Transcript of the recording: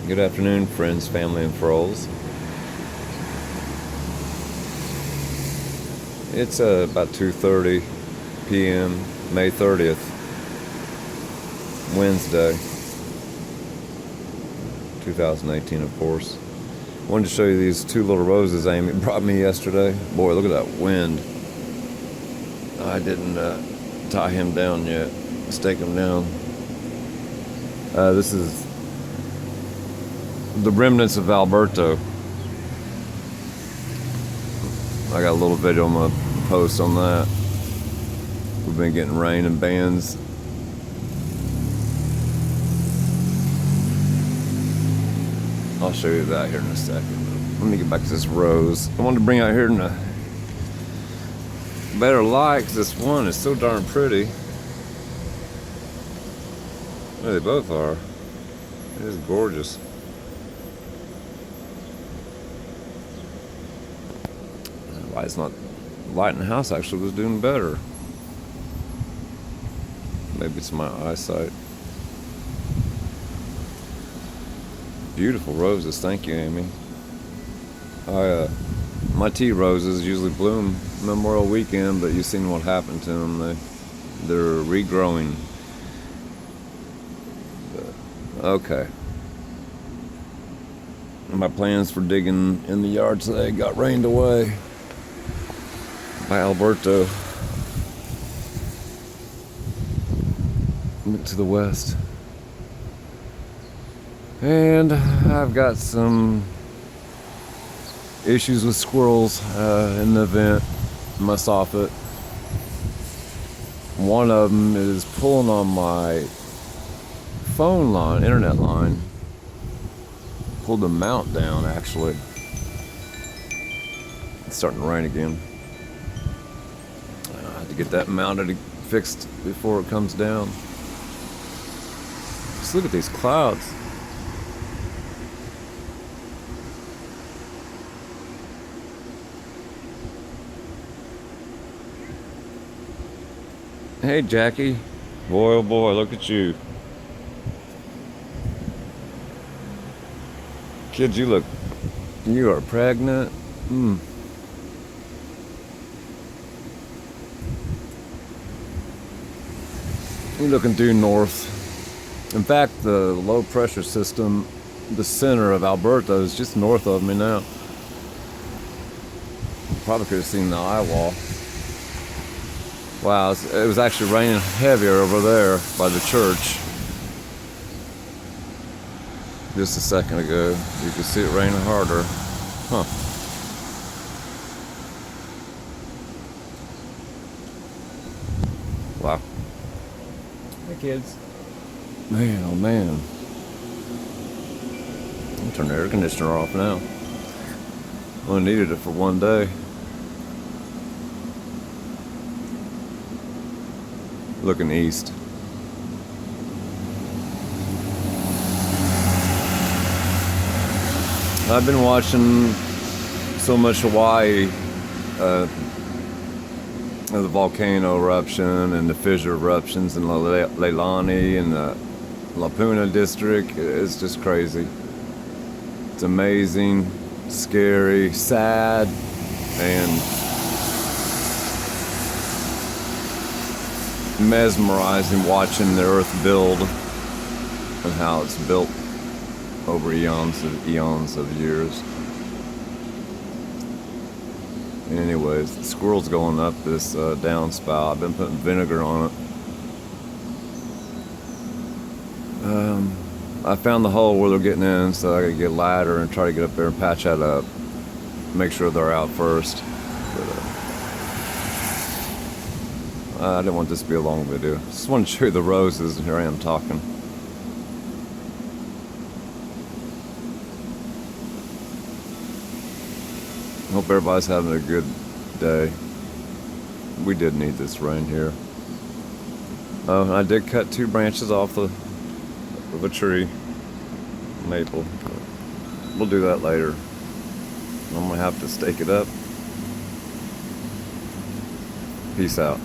Good afternoon, friends, family, and frols. It's about 2:30 p.m., May 30th, Wednesday, 2018, of course. I wanted to show you these two little roses Amy brought me yesterday. Boy, look at that wind. I didn't tie him down yet, stake him down. This is the remnants of Alberto. I got a little video on my post on that. We've been getting rain in bands. I'll show you that here in a second. Let me get back to this rose. I wanted to bring out here in a better light because this one is so darn pretty. Well, they both are. It is gorgeous. Light's not light in the house actually was doing better. Maybe it's my eyesight. Beautiful roses, thank you, Amy. My tea roses usually bloom Memorial Weekend, but you've seen what happened to them. They're regrowing. Okay. My plans for digging in the yard today got rained away by Alberto. Look to the west. And I've got some issues with squirrels in the event, in my soffit. One of them is pulling on my phone line, internet line. Pulled the mount down actually. It's starting to rain again. I have to get that mounted, fixed before it comes down. Just look at these clouds. Hey Jackie, boy oh boy, look at you. Kids, you are pregnant. You're looking due north. In fact, the low pressure system, the center of Alberto, is just north of me now. Probably could have seen the eye wall. Wow, it was actually raining heavier over there by the church just a second ago. You could see it raining harder. Huh. Wow. Hey kids. Man, oh man. I'll turn the air conditioner off now. Only needed it for one day. Looking east. I've been watching so much Hawaii, the volcano eruption and the fissure eruptions in Leilani and the Lapuna district. It's just crazy. It's amazing, scary, sad, and mesmerizing watching the earth build and how it's built over eons of years. Anyways, the squirrel's going up this downspout. I've been putting vinegar on it. I found the hole where they're getting in, so I gotta get a ladder and try to get up there and patch that up. Make sure they're out first. But, I didn't want this to be a long video. Just wanted to show you the roses, and here I am talking. Hope everybody's having a good day. We did need this rain here. I did cut 2 branches off of a tree, maple. We'll do that later. I'm gonna have to stake it up. Peace out.